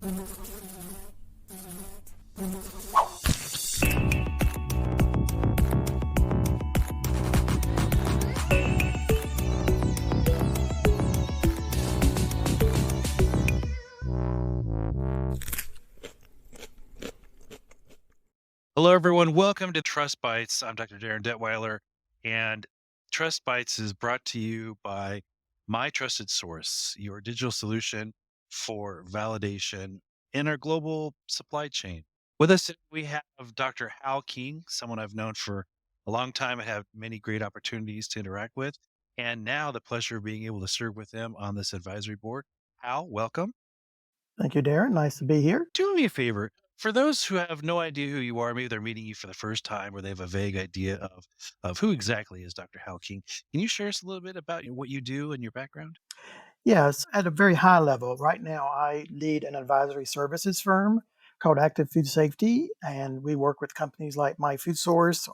Hello, everyone. Welcome to Trust Bites. I'm Dr. Darin Detwiler, and Trust Bites is brought to you by My Trusted Source, your digital solution for validation in our global supply chain. With us, we have Dr. Hal King, someone I've known for a long time. I have many great opportunities to interact with, and now the pleasure of being able to serve with them on this advisory board. Hal, welcome. Thank you, Darren. Nice to be here. Do me a favor. For those who have no idea who you are, maybe they're meeting you for the first time or they have a vague idea of who exactly is Dr. Hal King. Can you share us a little bit about what you do and your background? Yes, at a very high level. Right now, I lead an advisory services firm called Active Food Safety, and we work with companies like My Food Source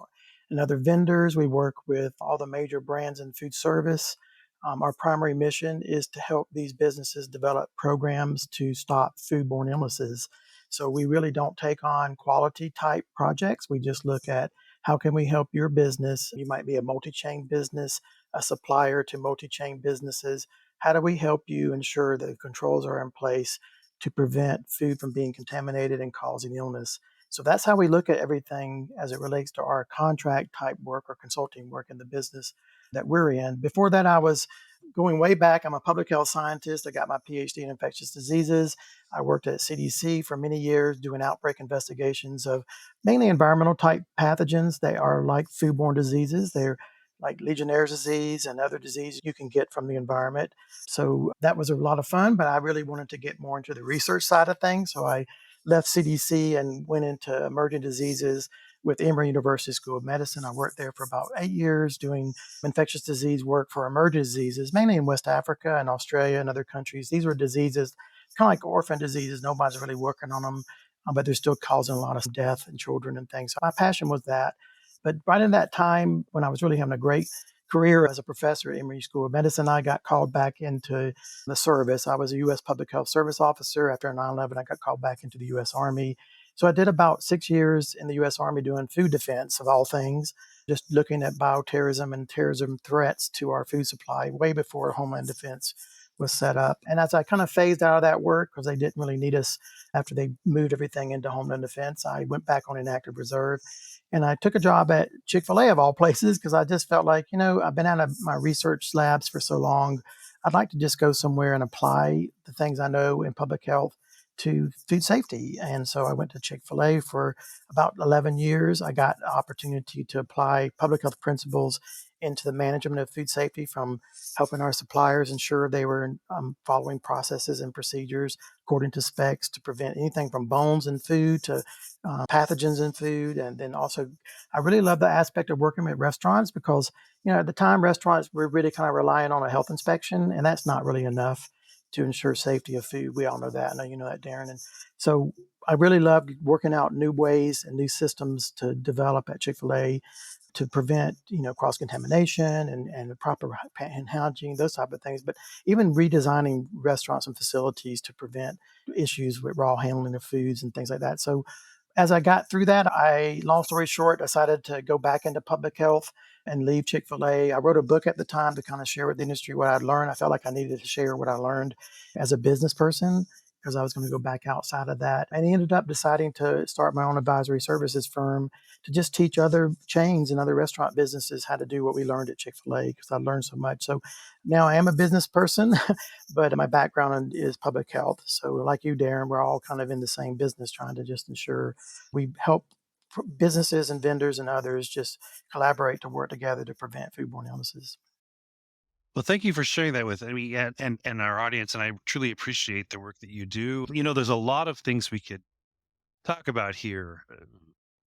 and other vendors. We work with all the major brands in food service. Our primary mission is to help these businesses develop programs to stop foodborne illnesses. So we really don't take on quality type projects. We just look at how can we help your business. You might be a multi-chain business, a supplier to multi-chain businesses. How do we help you ensure that the controls are in place to prevent food from being contaminated and causing illness? So that's how we look at everything as it relates to our contract type work or consulting work in the business that we're in. Before that, I was going way back. I'm a public health scientist. I got my PhD in infectious diseases. I worked at CDC for many years doing outbreak investigations of mainly environmental type pathogens. They are like foodborne diseases. They're like Legionnaire's disease and other diseases you can get from the environment. So that was a lot of fun, but I really wanted to get more into the research side of things. So I left CDC and went into emerging diseases with Emory University School of Medicine. I worked there for about 8 years doing infectious disease work for emerging diseases, mainly in West Africa and Australia and other countries. These were diseases, kind of like orphan diseases. Nobody's really working on them, but they're still causing a lot of death in children and things. So my passion was that. But right in that time, when I was really having a great career as a professor at Emory School of Medicine, I got called back into the service. I was a U.S. Public Health Service officer. After 9/11, I got called back into the U.S. Army. So I did about 6 years in the U.S. Army doing food defense, of all things, just looking at bioterrorism and terrorism threats to our food supply way before Homeland Defense was set up. And as I kind of phased out of that work, because they didn't really need us after they moved everything into Homeland Defense, I went back on inactive reserve and I took a job at Chick-fil-A of all places because I just felt like, I've been out of my research labs for so long. I'd like to just go somewhere and apply the things I know in public health to food safety. And so I went to Chick-fil-A for about 11 years. I got the opportunity to apply public health principles into the management of food safety, from helping our suppliers ensure they were following processes and procedures according to specs to prevent anything from bones in food to pathogens in food. And then also, I really love the aspect of working at restaurants because, at the time, restaurants were really kind of relying on a health inspection, and that's not really enough to ensure safety of food. We all know that. I know you know that, Darren. And so I really loved working out new ways and new systems to develop at Chick-fil-A to prevent, cross contamination and the proper hand hygiene, those type of things. But even redesigning restaurants and facilities to prevent issues with raw handling of foods and things like that. So as I got through that, long story short, decided to go back into public health and leave Chick-fil-A. I wrote a book at the time to kind of share with the industry what I'd learned. I felt like I needed to share what I learned as a business person because I was going to go back outside of that. And he ended up deciding to start my own advisory services firm to just teach other chains and other restaurant businesses how to do what we learned at Chick-fil-A because I learned so much. So now I am a business person, but my background is public health. So like you, Darren, we're all kind of in the same business trying to just ensure we help businesses and vendors and others just collaborate to work together to prevent foodborne illnesses. Well, thank you for sharing that with me and our audience. And I truly appreciate the work that you do. There's a lot of things we could talk about here,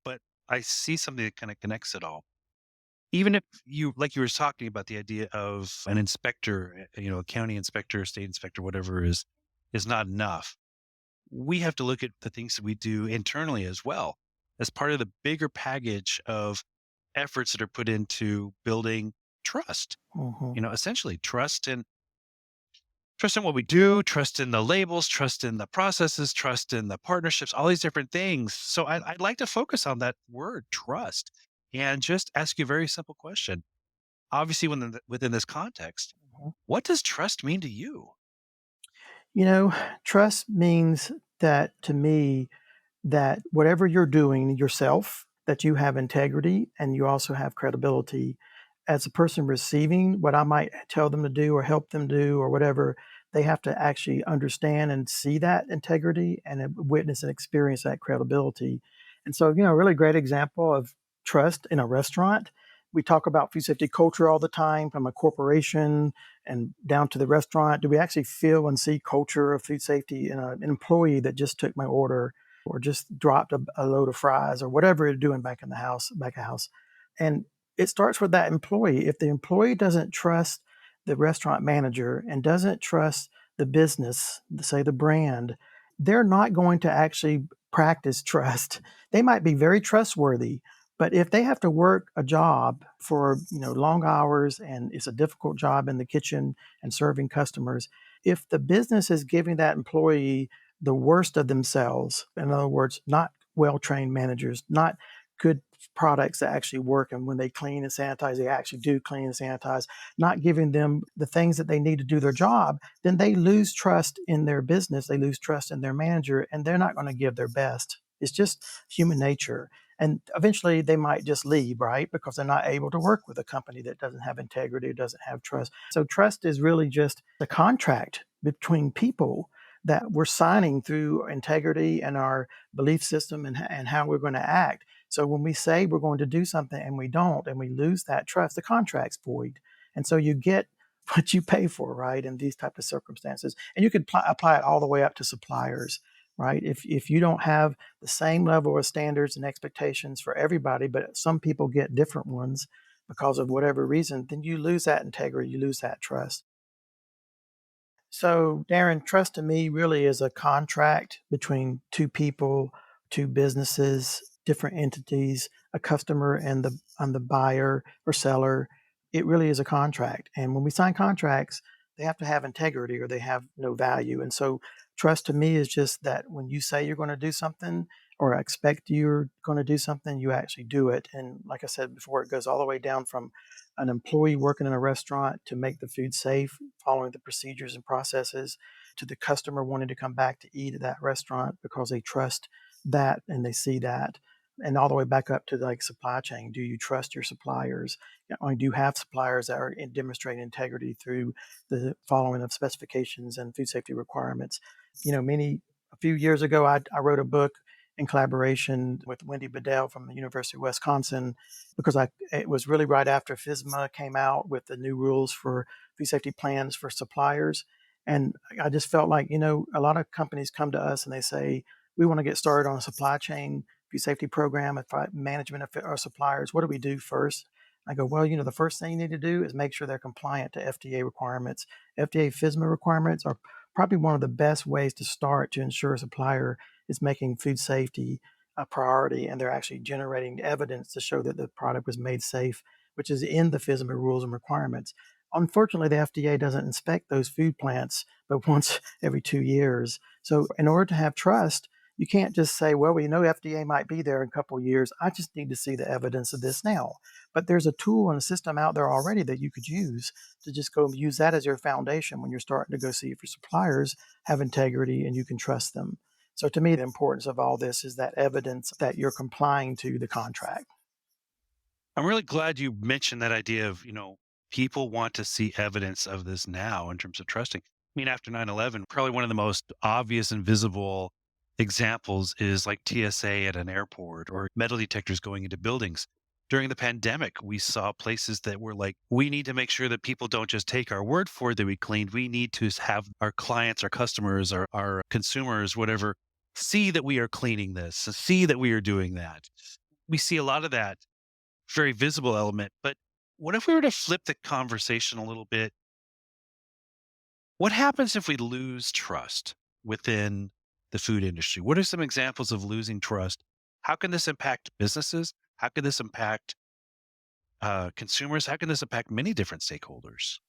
but I see something that kind of connects it all. Even if like you were talking about the idea of an inspector, a county inspector, state inspector, whatever is not enough. We have to look at the things that we do internally as well as part of the bigger package of efforts that are put into building trust, Mm-hmm. essentially trust and Trust in what we do, trust in the labels, trust in the processes, trust in the partnerships, all these different things. So I'd like to focus on that word trust and just ask you a very simple question. Obviously, within this context, Mhm. what does trust mean to you? You know, trust means that to me, that whatever you're doing yourself, that you have integrity and you also have credibility. As a person receiving what I might tell them to do or help them do or whatever, they have to actually understand and see that integrity and witness and experience that credibility. And so, a really great example of trust in a restaurant. We talk about food safety culture all the time from a corporation and down to the restaurant. Do we actually feel and see culture of food safety in an employee that just took my order or just dropped a load of fries or whatever you're doing back of house? And it starts with that employee. If the employee doesn't trust the restaurant manager and doesn't trust the business, say the brand, they're not going to actually practice trust. They might be very trustworthy, but if they have to work a job for long hours and it's a difficult job in the kitchen and serving customers, if the business is giving that employee the worst of themselves, in other words, not well trained managers, not good products that actually work, and when they clean and sanitize, they actually do clean and sanitize, not giving them the things that they need to do their job, then they lose trust in their business, they lose trust in their manager, and they're not going to give their best. It's just human nature. And eventually they might just leave, right? Because they're not able to work with a company that doesn't have integrity, doesn't have trust. So trust is really just a contract between people that we're signing through integrity and our belief system and how we're going to act. So when we say we're going to do something and we don't, and we lose that trust, the contract's void. And so you get what you pay for, right? In these type of circumstances, and you could apply it all the way up to suppliers, right? If you don't have the same level of standards and expectations for everybody, but some people get different ones because of whatever reason, then you lose that integrity, you lose that trust. So, Darren, trust to me really is a contract between two people, two businesses, different entities, a customer and the buyer or seller. It really is a contract. And when we sign contracts, they have to have integrity or they have no value. And so trust to me is just that when you say you're going to do something or expect you're going to do something, you actually do it. And like I said before, it goes all the way down from an employee working in a restaurant to make the food safe, following the procedures and processes, to the customer wanting to come back to eat at that restaurant because they trust that and they see that. And all the way back up to like supply chain. Do you trust your suppliers? Do you have suppliers that are demonstrating integrity through the following of specifications and food safety requirements? A few years ago, I wrote a book in collaboration with Wendy Bedell from the University of Wisconsin because it was really right after FSMA came out with the new rules for food safety plans for suppliers. And I just felt like, a lot of companies come to us and they say, we want to get started on a supply chain food safety program and management of our suppliers. What do we do first? I go, well, the first thing you need to do is make sure they're compliant to FDA requirements. FDA FSMA requirements are probably one of the best ways to start to ensure a supplier is making food safety a priority and they're actually generating evidence to show that the product was made safe, which is in the FSMA rules and requirements. Unfortunately, the FDA doesn't inspect those food plants but once every 2 years. So, in order to have trust, you can't just say, well, we know FDA might be there in a couple of years. I just need to see the evidence of this now. But there's a tool and a system out there already that you could use to just go use that as your foundation when you're starting to go see if your suppliers have integrity and you can trust them. So to me, the importance of all this is that evidence that you're complying to the contract. I'm really glad you mentioned that idea of, people want to see evidence of this now in terms of trusting. I mean, after 9/11, probably one of the most obvious and visible examples is like TSA at an airport or metal detectors going into buildings. During the pandemic, we saw places that were like, we need to make sure that people don't just take our word for it that we cleaned. We need to have our clients, our customers, our consumers, whatever, see that we are cleaning this, see that we are doing that. We see a lot of that very visible element. But what if we were to flip the conversation a little bit? What happens if we lose trust within the food industry? What are some examples of losing trust? How can this impact businesses? How can this impact consumers? How can this impact many different stakeholders?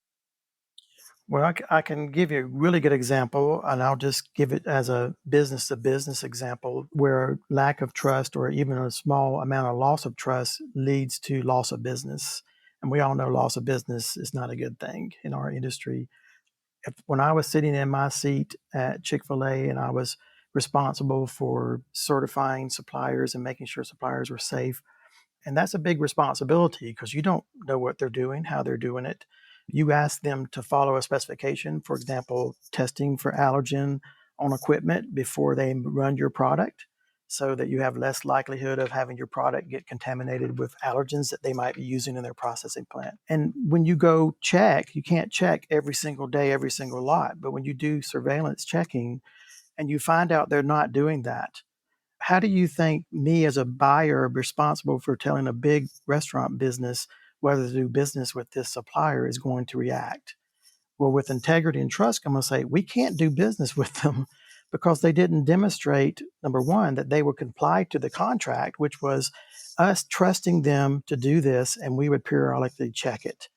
Well, I can give you a really good example, and I'll just give it as a business to business example where lack of trust or even a small amount of loss of trust leads to loss of business. And we all know loss of business is not a good thing in our industry. When I was sitting in my seat at Chick fil A and I was responsible for certifying suppliers and making sure suppliers were safe, and that's a big responsibility because you don't know what they're doing, how they're doing it. You ask them to follow a specification, for example, testing for allergen on equipment before they run your product so that you have less likelihood of having your product get contaminated with allergens that they might be using in their processing plant. And when you go check, you can't check every single day, every single lot, but when you do surveillance checking and you find out they're not doing that, how do you think me as a buyer responsible for telling a big restaurant business whether to do business with this supplier is going to react? Well, with integrity and trust, I'm going to say we can't do business with them because they didn't demonstrate, number one, that they would comply to the contract, which was us trusting them to do this and we would periodically check it.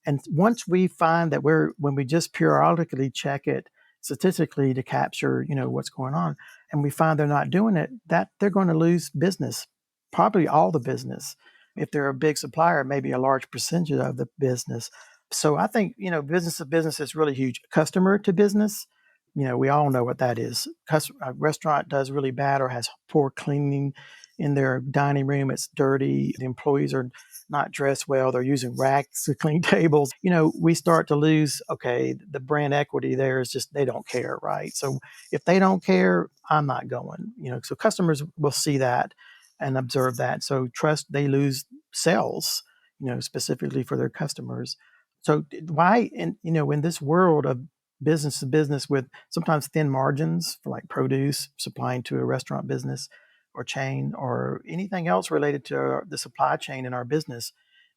And once we find that when we just periodically check it statistically to capture, what's going on, and we find they're not doing it, that they're going to lose business, probably all the business. If they're a big supplier, maybe a large percentage of the business. So I think, business to business is really huge. Customer to business, we all know what that is. A restaurant does really bad or has poor cleaning in their dining room. It's dirty. The employees are not dressed well. They're using rags to clean tables. We start to lose, okay, the brand equity there is just, they don't care, right? So if they don't care, I'm not going, so customers will see that and observe that. So trust, they lose sales, specifically for their customers. So why, in this world of business to business with sometimes thin margins for like produce supplying to a restaurant business or chain or anything else related to the supply chain in our business,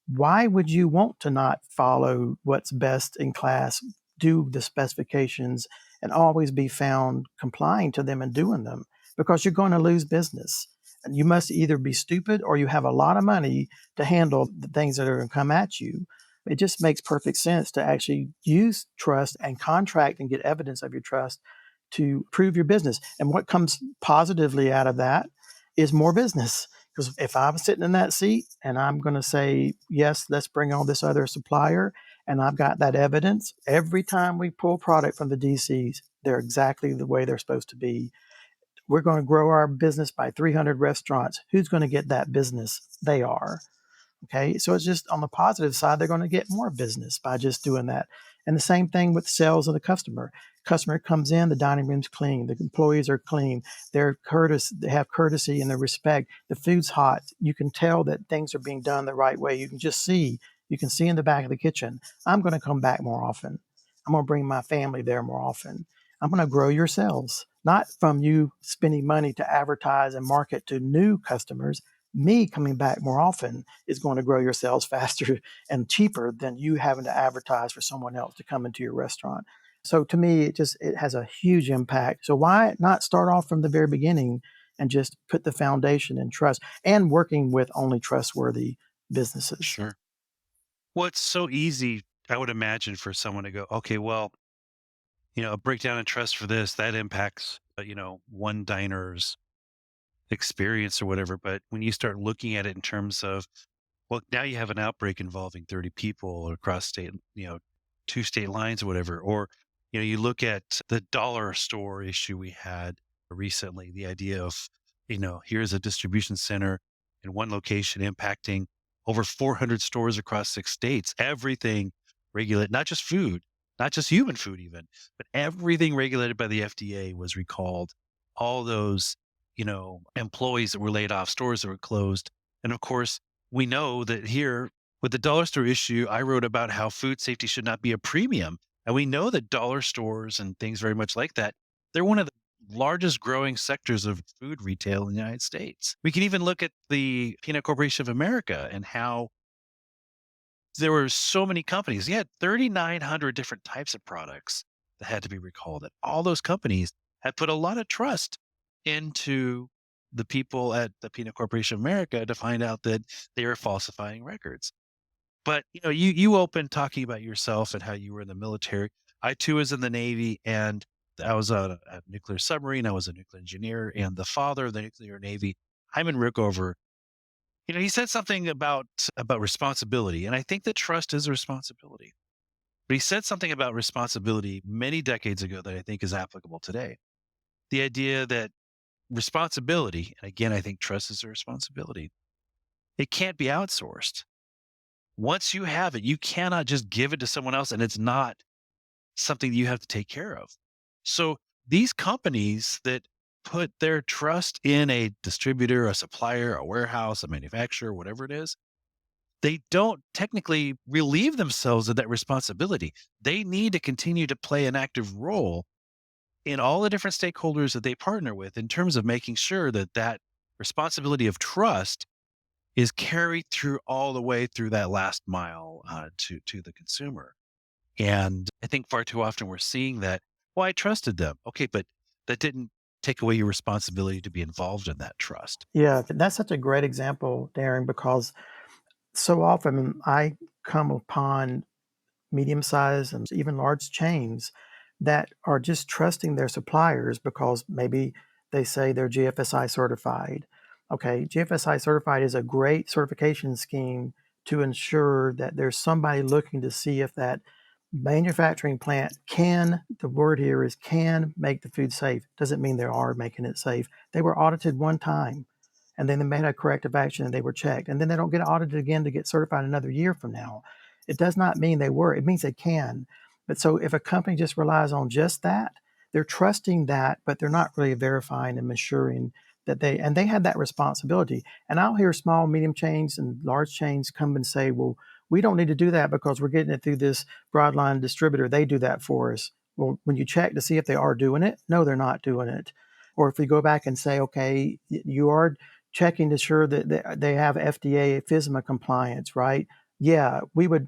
why would you want to not follow what's best in class, do the specifications, and always be found complying to them and doing them? Because you're going to lose business. And you must either be stupid or you have a lot of money to handle the things that are going to come at you. It just makes perfect sense to actually use trust and contract and get evidence of your trust to prove your business. And what comes positively out of that is more business. Because if I'm sitting in that seat and I'm going to say, yes, let's bring on this other supplier, and I've got that evidence, every time we pull product from the DCs, they're exactly the way they're supposed to be. We're going to grow our business by 300 restaurants. Who's going to get that business? They are. Okay. So it's just on the positive side, they're going to get more business by just doing that. And the same thing with sales of the customer. Customer comes in, the dining room's clean, the employees are clean, they have courtesy and the respect. The food's hot. You can tell that things are being done the right way. You can see in the back of the kitchen, I'm going to come back more often. I'm going to bring my family there more often. I'm going to grow your sales, not from you spending money to advertise and market to new customers. Me coming back more often is going to grow your sales faster and cheaper than you having to advertise for someone else to come into your restaurant. So to me, it has a huge impact. So why not start off from the very beginning and just put the foundation in trust and working with only trustworthy businesses? Sure. Well, it's so easy, I would imagine, for someone to go, okay, well, a breakdown in trust for this, that impacts, one diner's experience or whatever. But when you start looking at it in terms of, well, now you have an outbreak involving 30 people across state, 2 state lines or whatever. Or, you look at the dollar store issue we had recently, the idea of, here's a distribution center in one location impacting over 400 stores across 6 states, everything regulated, not just food, not just human food, even, but everything regulated by the FDA was recalled. All those, employees that were laid off, stores that were closed. And of course, we know that here with the dollar store issue, I wrote about how food safety should not be a premium. And we know that dollar stores and things very much like that, they're one of the largest growing sectors of food retail in the United States. We can even look at the Peanut Corporation of America and how there were so many companies. You had 3,900 different types of products that had to be recalled. And all those companies had put a lot of trust into the people at the Peanut Corporation of America to find out that they were falsifying records. But you opened talking about yourself and how you were in the military. I too was in the Navy, and I was on a nuclear submarine. I was a nuclear engineer, and the father of the nuclear Navy, Hyman Rickover, he said something about responsibility, and I think that trust is a responsibility. But he said something about responsibility many decades ago that I think is applicable today. The idea that responsibility, and again, I think trust is a responsibility. It can't be outsourced. Once you have it, you cannot just give it to someone else and it's not something that you have to take care of. So these companies that put their trust in a distributor, a supplier, a warehouse, a manufacturer, whatever it is, they don't technically relieve themselves of that responsibility. They need to continue to play an active role in all the different stakeholders that they partner with in terms of making sure that that responsibility of trust is carried through all the way through that last mile to the consumer. And I think far too often we're seeing that, well, I trusted them. Okay, but that didn't take away your responsibility to be involved in that trust. Yeah, that's such a great example, Darren, because so often I come upon medium-sized and even large chains that are just trusting their suppliers because maybe they say they're GFSI certified. Okay, GFSI certified is a great certification scheme to ensure that there's somebody looking to see if that manufacturing plant can, the word here is can, make the food safe. Doesn't mean they are making it safe. They were audited one time and then they made a corrective action and they were checked. And then they don't get audited again to get certified another year from now. It does not mean they were, it means they can. But so if a company just relies on just that, they're trusting that, but they're not really verifying and assuring that they had that responsibility. And I'll hear small, medium chains and large chains come and say, well, we don't need to do that because we're getting it through this broadline distributor. They do that for us. Well, when you check to see if they are doing it, no, they're not doing it. Or if we go back and say, okay, you are checking to ensure that they have FDA FSMA compliance, right? Yeah,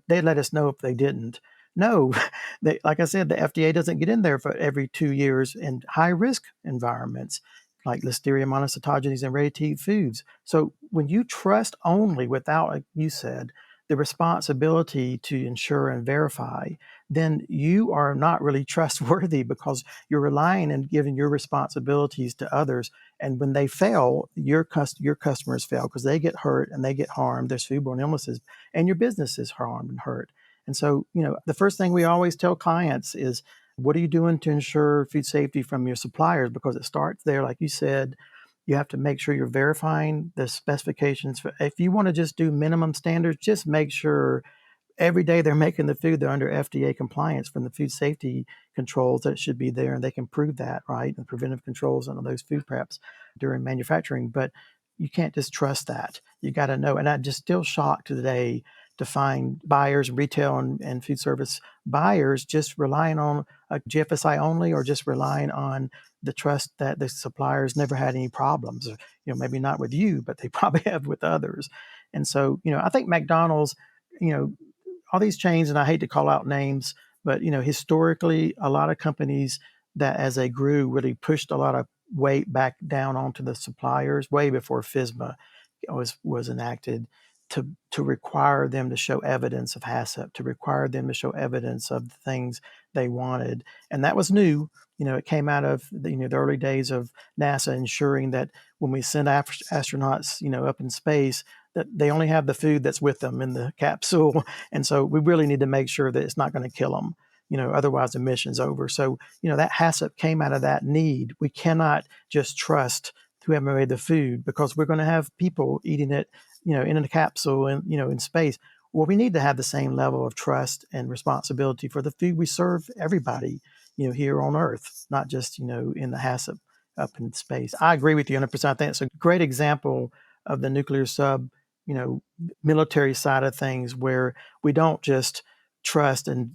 they'd let us know if they didn't. No, like I said, the FDA doesn't get in there for every 2 years in high risk environments like Listeria monocytogenes and ready to eat foods. So when you trust only without, like you said, the responsibility to ensure and verify, then you are not really trustworthy because you're relying and giving your responsibilities to others. And when they fail, your customers fail because they get hurt and they get harmed. There's foodborne illnesses, and your business is harmed and hurt. And so, the first thing we always tell clients is, what are you doing to ensure food safety from your suppliers? Because it starts there, like you said. You have to make sure you're verifying the specifications. If you want to just do minimum standards, just make sure every day they're making the food, they're under FDA compliance from the food safety controls that should be there, and they can prove that, right? And preventive controls on those food preps during manufacturing. But you can't just trust that. You got to know. And I'm just still shocked today to find buyers, retail and food service buyers just relying on a GFSI only or just relying on the trust that the suppliers never had any problems. Maybe not with you, but they probably have with others. And so, I think McDonald's, you know, all these chains, and I hate to call out names, but historically, a lot of companies that as they grew really pushed a lot of weight back down onto the suppliers way before FSMA was enacted to require them to show evidence of HACCP, to require them to show evidence of the things they wanted, and that was new. It came out of the early days of NASA ensuring that when we send astronauts up in space, that they only have the food that's with them in the capsule. And so we really need to make sure that it's not going to kill them, otherwise the mission's over. So, that HACCP came out of that need. We cannot just trust whoever made the food because we're going to have people eating it, in a capsule and, in space. Well, we need to have the same level of trust and responsibility for the food we serve everybody, here on Earth, not just, in the HACCP up in space. I agree with you 100%. I think it's a great example of the nuclear sub, military side of things where we don't just trust and,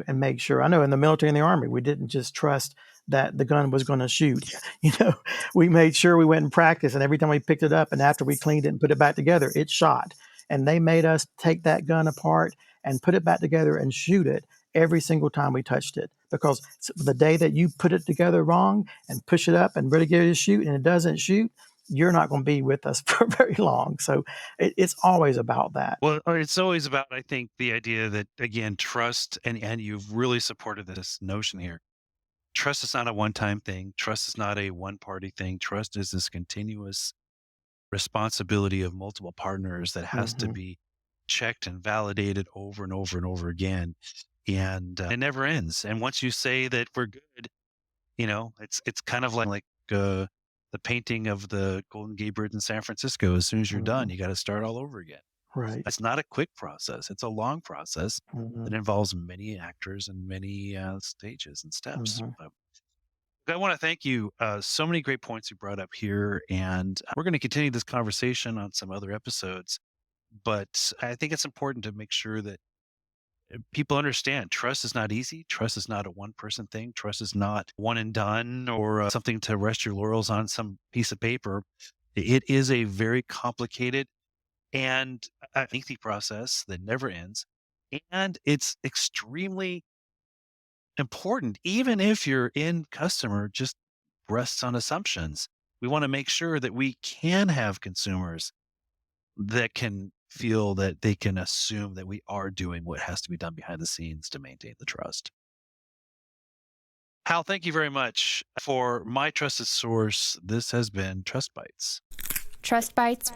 and make sure. I know in the military and the Army, we didn't just trust that the gun was going to shoot. You know, we made sure we went and practiced, and every time we picked it up and after we cleaned it and put it back together, it shot. And they made us take that gun apart and put it back together and shoot it every single time we touched it. Because the day that you put it together wrong and push it up and really get it to shoot and it doesn't shoot, you're not going to be with us for very long. So it's always about that. Well, it's always about, I think, the idea that, again, trust, and you've really supported this notion here. Trust is not a one-time thing. Trust is not a one-party thing. Trust is this continuous responsibility of multiple partners that has to Hmm. be checked and validated over and over and over again, and it never ends. And once you say that we're good, it's kind of like the painting of the Golden Gate Bridge in San Francisco. As soon as you're done, Hmm. you got to start all over again. Right. It's not a quick process. It's a long process Hmm. that involves many actors and many stages and steps. Hmm. I want to thank you. So many great points you brought up here, and we're going to continue this conversation on some other episodes. But I think it's important to make sure that people understand trust is not easy. Trust is not a one person thing. Trust is not one and done, or something to rest your laurels on some piece of paper. It is a very complicated and a lengthy process that never ends. And it's extremely important, even if your end customer just rests on assumptions. We want to make sure that we can have consumers that can feel that they can assume that we are doing what has to be done behind the scenes to maintain the trust. Hal, thank you very much for my trusted source. This has been Trust Bites. Trust bites